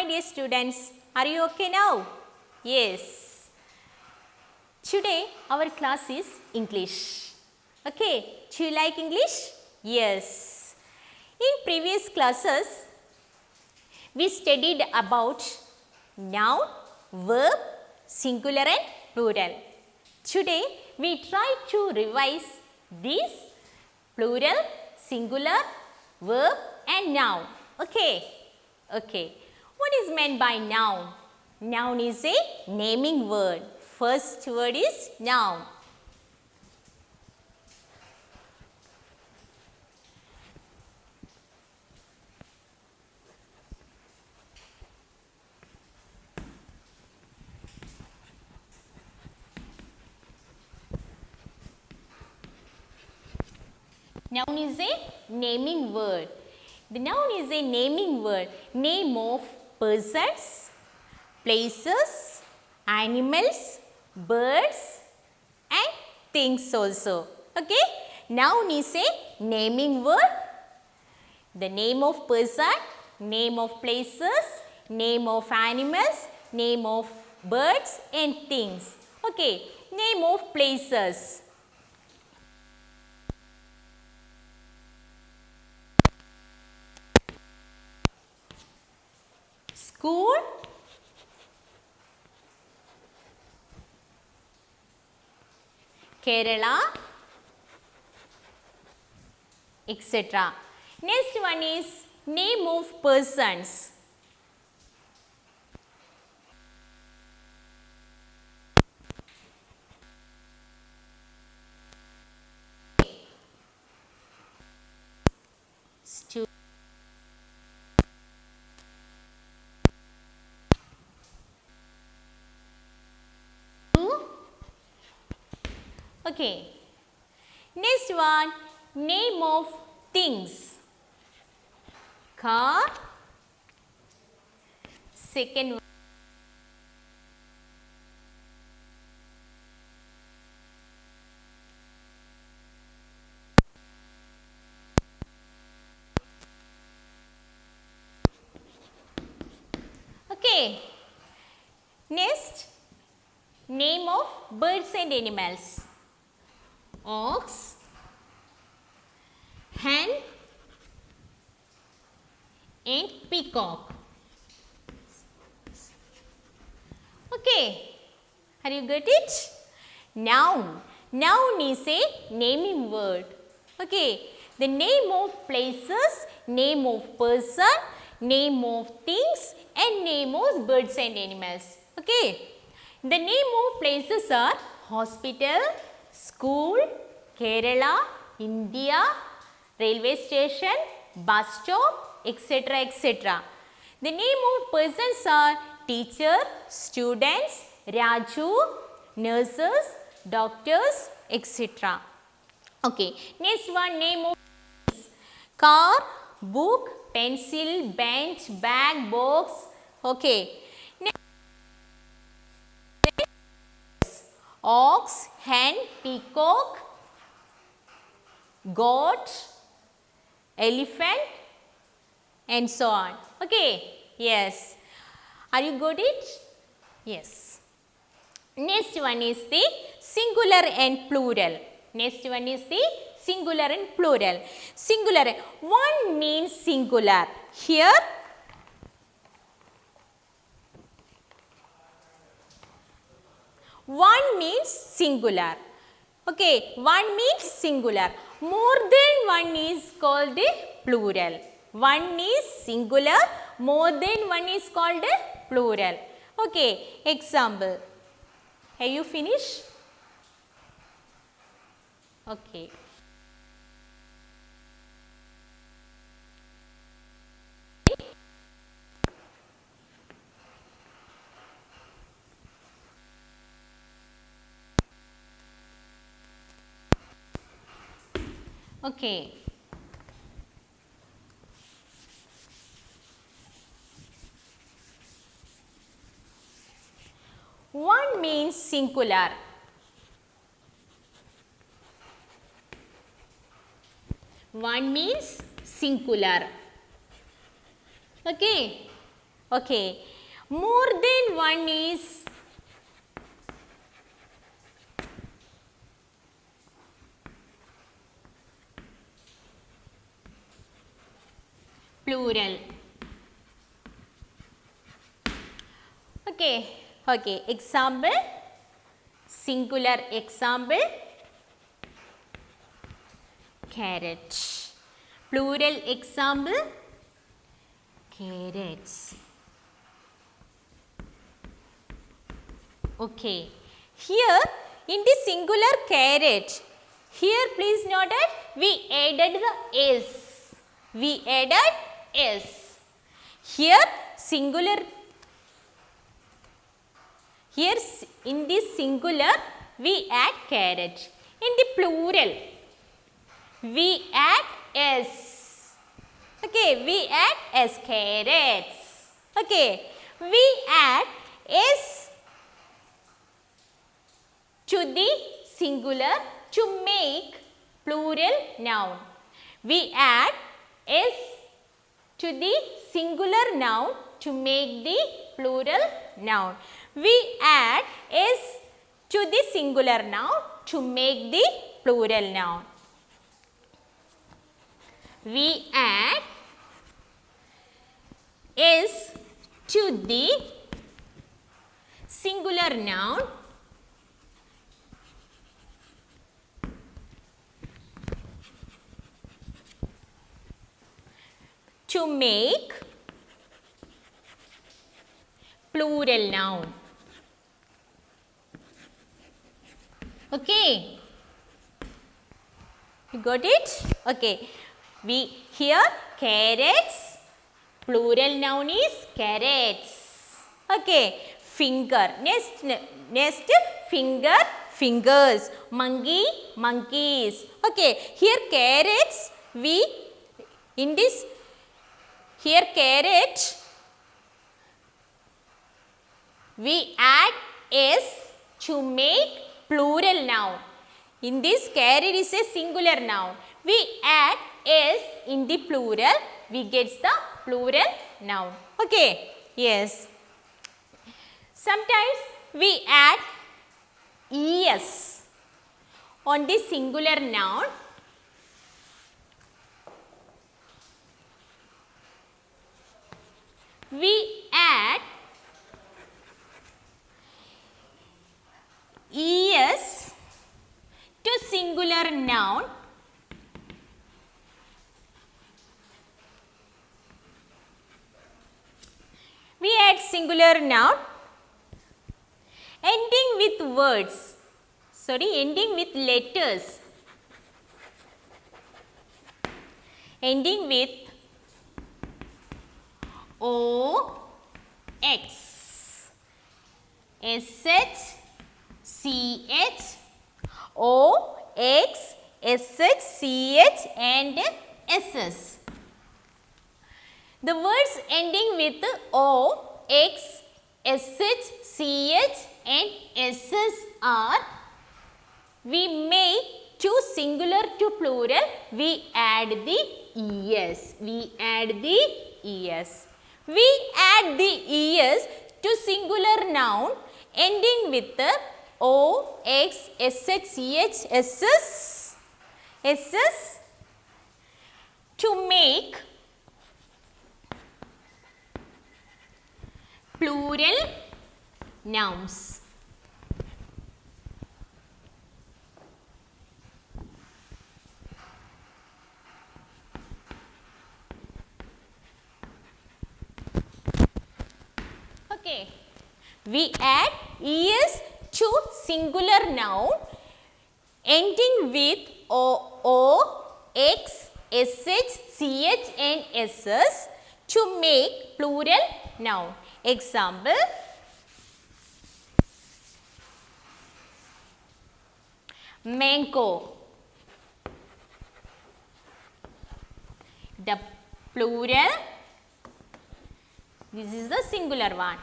dear students. Are you okay now? Yes. Today our class is English. Okay. Do you like English? Yes. In previous classes, we studied about noun, verb, singular and plural. Today we try to revise these plural, singular, verb and noun. Okay. Okay. What is meant by noun? Noun is a naming word. First word is noun. Noun is a naming word. The noun is a naming word. Name of persons, places, animals, birds and things also. Okay. Noun is a naming word. The name of person, name of places, name of animals, name of birds and things. Okay. Name of places. School, Kerala, etc. Next one is name of persons. Okay. Next one, name of things. Car. Second one. Okay. Next, name of birds and animals. Ox, hen and peacock. Okay. Have you got it? Noun. Noun is a naming word. Okay. The name of places, name of person, name of things and name of birds and animals. Okay. The name of places are hospital, school, Kerala, India, railway station, bus stop, etc. etc. The name of persons are teacher, students, Raju, nurses, doctors, etc. Okay. Next one, name of car, book, pencil, bench, bag, box. Okay. Next, ox, hen, peacock, goat, elephant and so on. Okay. Yes. Are you got it? Yes. Next one is the singular and plural. Next one is the singular and plural. Singular. One means singular. Here one means singular. Okay. One means singular. More than one is called a plural. One is singular. More than one is called a plural. Okay. Example. Have you finished? Okay. Okay. One means singular. One means singular. Okay. Okay. More than one is plural. Okay. Okay. Example. Singular example. Carrot. Plural example. Carrots. Okay. Here in the singular carrot, here please note that we added the s. We added s. Here singular. Here in the singular we add carrot. In the plural we add s. Okay, we add s, carrots. Okay, we add s to the singular to make plural noun. We add s to the singular noun to make the plural noun. We add s to the singular noun to make the plural noun. We add s to the singular noun to make plural noun. Okay. You got it? Okay. We here carrots, plural noun is carrots. Okay. Finger. Next finger, fingers. Monkey, monkeys. Okay. Here carrots, we in this here carrot we add s to make plural noun. In this carrot is a singular noun. We add s in the plural, we get the plural noun. Okay. Yes. Sometimes we add es on the singular noun. We add es to singular noun we add singular noun ending with words, ending with letters, ending with o, x, sh, ch, o, x, sh, ch and ss. The words ending with o, x, sh, ch and ss are we make to singular to plural, we add the es. We add the es. We add the es to singular noun ending with o, x, sh, ch, ss to make plural nouns. Okay. We add es to singular noun ending with o, x, sh, ch and ss to make plural noun. Example, mango. The plural, this is the singular one.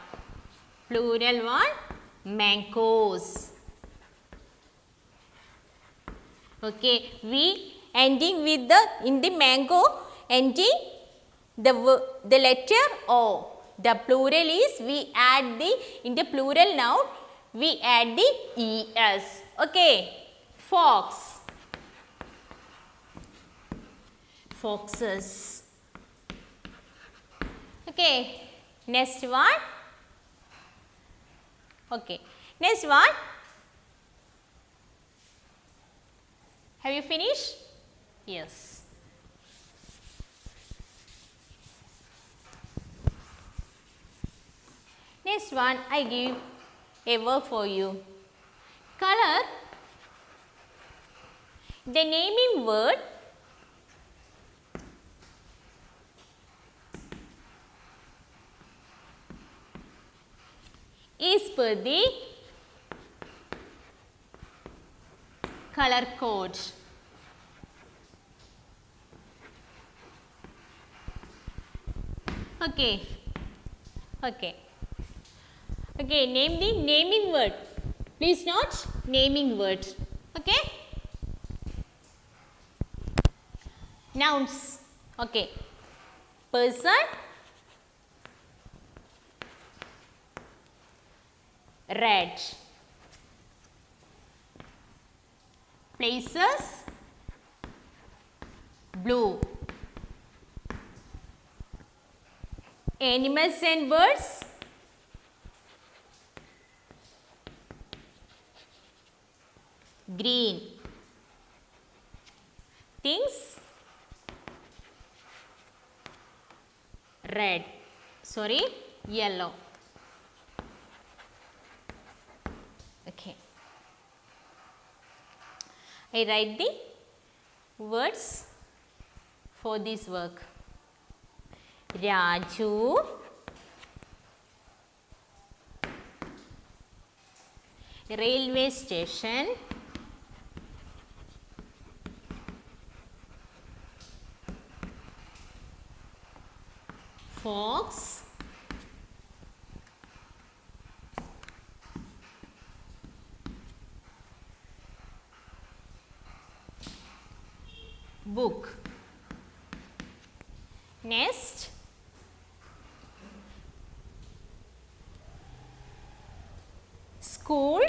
Plural one, mangoes. Okay, we ending with the in the mango ending the letter o. the plural is we add the, in the plural noun, we add the es. Okay. Fox. Foxes. Okay. Next one. Okay. Next one. Have you finished? Yes. Next one, I give a word for you. Color. The naming word is per the color code. Okay. Okay. Okay, name the naming word. Please note naming word. Okay. Nouns. Okay. Person. Red. Places. Blue. Animals and birds. Green. Things. Red. Sorry, yellow. Okay. I write the words for this work. Raju, railway station, fox, book. Next, school,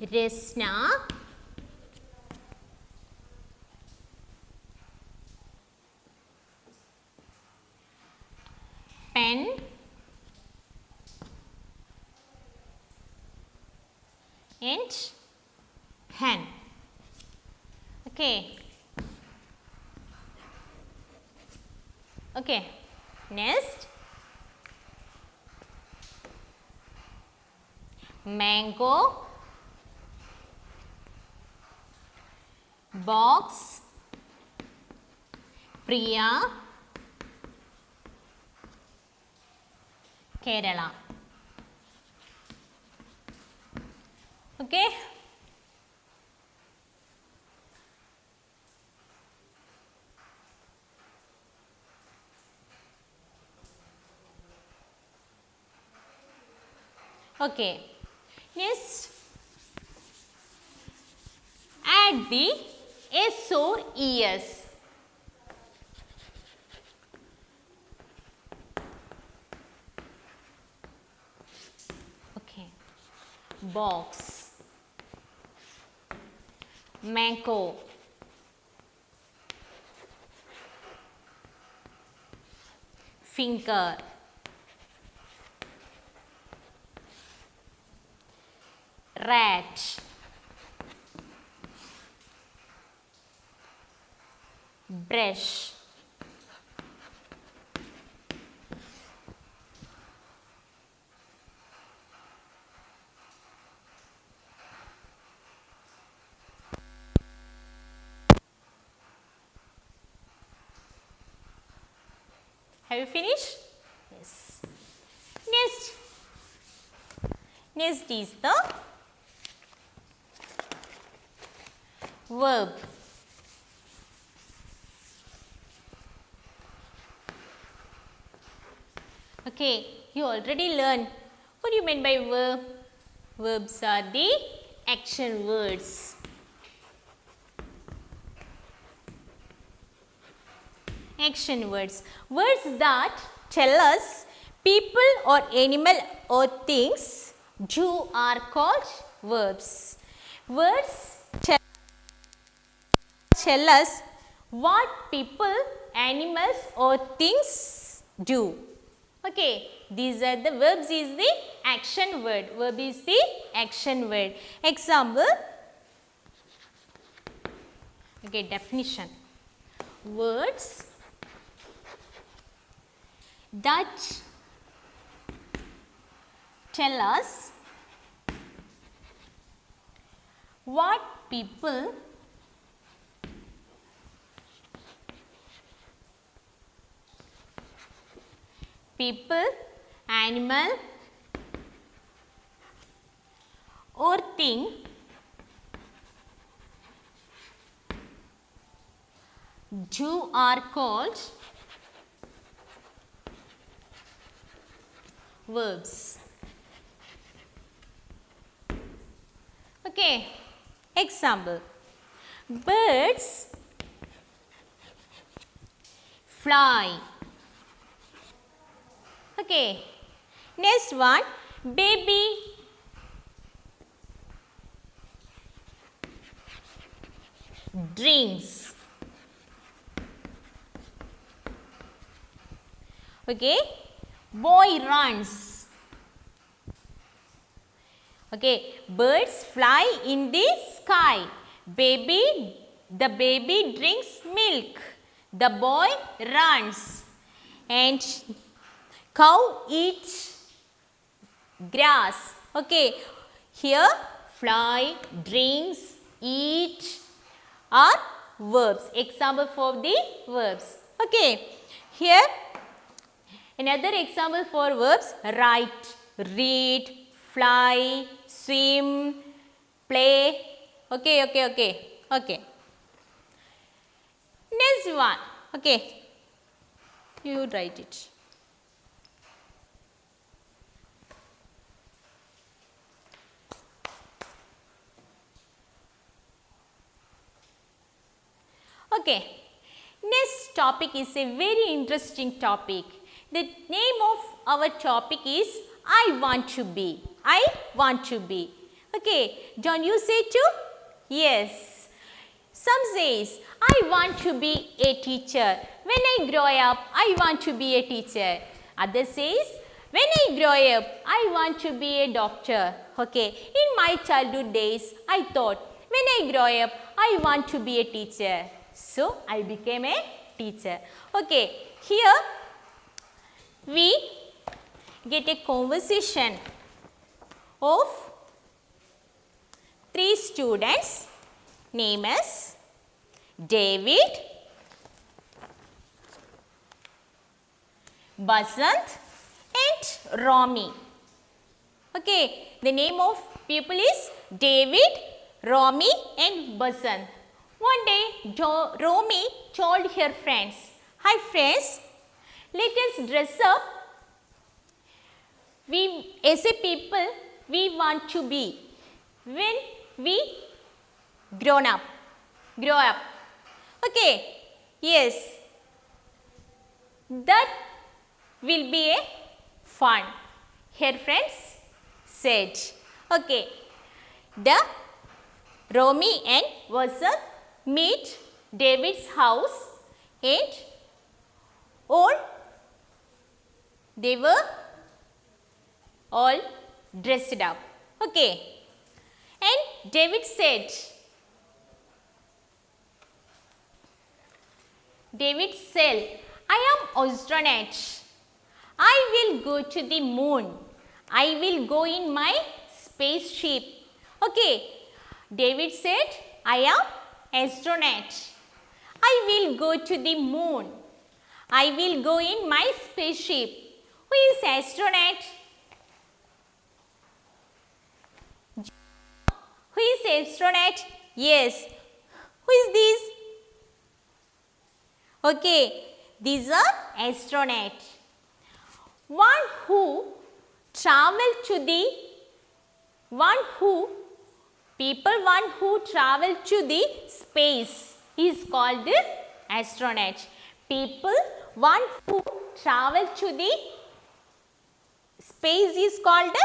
Resna, pen, and hen. Okay. Okay. Next, mango, box, Priya, Kerala. Okay. Okay. Next, add the S or ES. Okay. Box, mango, finger, rat, brush, have you finished? Yes. Next is the verb. Okay, you already learned. What do you mean by verb? Verbs are the action words. action words. Words that tell us people or animal or things do are called verbs. Words tell us what people, animals or things do. Okay, these are the verbs is the action word. Verb is the action word. Example. Okay, definition. Words that tell us what people, animal or thing do are called verbs. Okay, example. Birds fly. Okay, next one, baby drinks. Okay, boy runs. Okay, birds fly in the sky. The baby drinks milk. The boy runs. And cow eats grass. Okay, here fly, drinks, eat are verbs. Example for the verbs. Okay, here another example for verbs: write, read, fly, swim, play. Okay. Next one. Okay, you write it. Okay, next topic is a very interesting topic. The name of our topic is I want to be. I want to be. Okay, don't you say too? Yes. Some says, I want to be a teacher. When I grow up, I want to be a teacher. Others says, when I grow up, I want to be a doctor. Okay, in my childhood days, I thought, when I grow up, I want to be a teacher. So, I became a teacher. Okay, here we get a conversation of 3 students, name as David, Basant and Romy. Okay, the name of people is David, Romy and Basant. One day, Romy told her friends, hi friends, let us dress up. We, as a people, we want to be when we grow up. Okay, yes, that will be a fun. Her friends said, okay, the Romy and Vasant meet David's house and they were all dressed up. Okay, and David said, I am astronaut. I will go to the moon. I will go in my spaceship. Okay, David said, I am astronaut. I will go to the moon. I will go in my spaceship. Who is astronaut? Who is astronaut? Yes. Who is this? Okay, these are astronauts. One who travel to the space is called the astronaut. People, one who travel to the space is called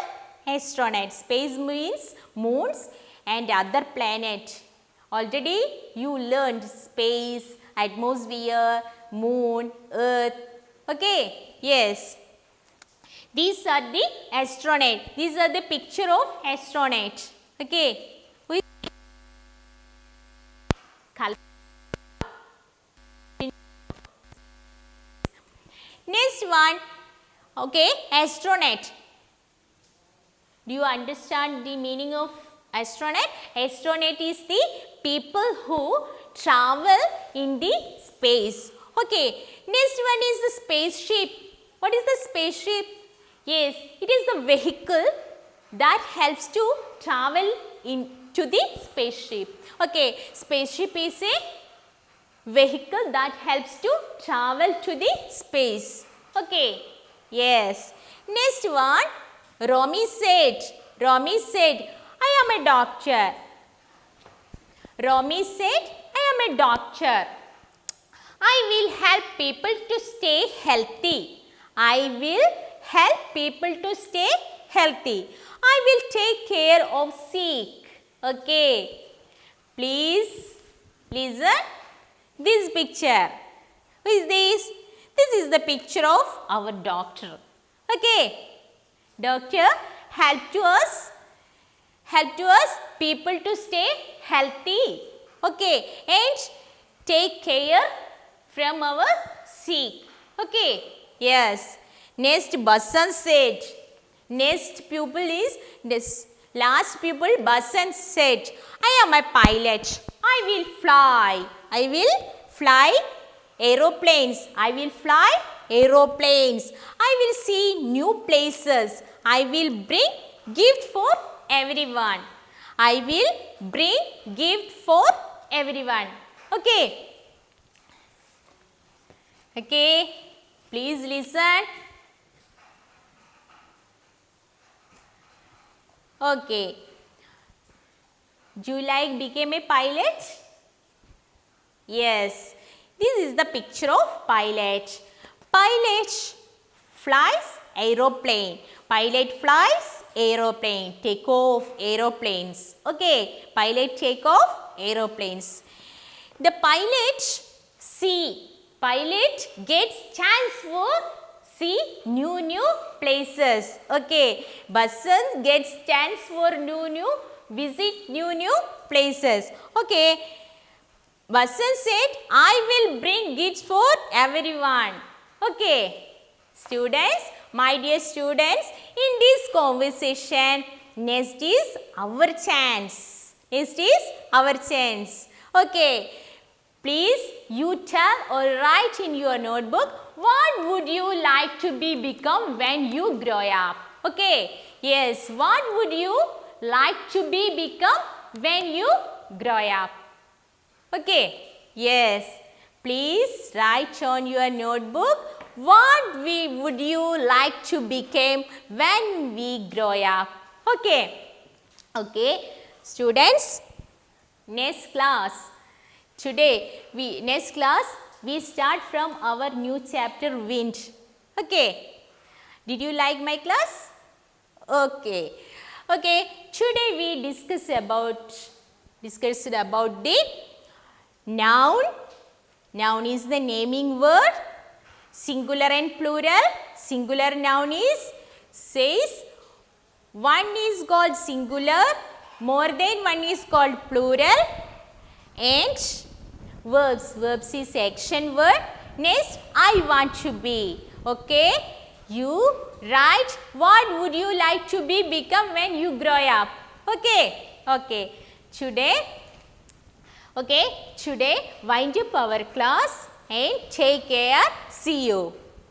astronaut. Space means moons and other planet. Already you learned space, atmosphere, moon, earth. Okay, yes. These are the astronaut. These are the picture of astronaut. Okay. Next one, okay, astronaut. Do you understand the meaning of astronaut? Astronaut is the people who travel in the space. Okay, next one is the spaceship. What is the spaceship? Yes, it is the vehicle that helps to travel into the spaceship. Okay, spaceship is a vehicle that helps to travel to the space. Okay, yes. Next one, Romy said, I am a doctor. Romy said, I am a doctor. I will help people to stay healthy. I will help people to stay healthy. I will take care of sick. Okay, please listen. This picture, who is this? This is the picture of our doctor. Okay, doctor help to us people to stay healthy. Okay, and take care from our sick. Okay, yes. Next, Basant said. Next pupil is this. Last pupil, Basant said, I am a pilot. I will fly. I will fly aeroplanes. I will fly aeroplanes. I will see new places. I will bring gift for everyone. I will bring gift for everyone. Okay. Okay. Please listen. Okay. Do you like become a pilot? Yes. This is the picture of pilot. Pilot flies aeroplane. Pilot flies aeroplane. Take off aeroplanes. Okay. Pilot take off aeroplanes. The pilot see. Pilot gets chance for see new places. Okay. Basant gets chance for visit new places. Okay. Basant said, I will bring gifts for everyone. Okay. Students, my dear students, in this conversation, next is our chance. Next is our chance. Okay. Please, you tell or write in your notebook, what would you like to become when you grow up? Okay. Yes, what would you like to become when you grow up? Okay. Yes. Please write on your notebook, what would you like to become when we grow up? Okay. Okay. Students, next class. Today, next class, we start from our new chapter, Wind. Okay. Did you like my class? Okay. Okay. Today we discussed about the noun. Noun is the naming word. Singular and plural. Singular noun says one is called singular, more than one is called plural. And verbs is action word. Next, I want to be. Okay. You write what would you like to become when you grow up. Okay. Okay. Today wind up our class and take care. See you.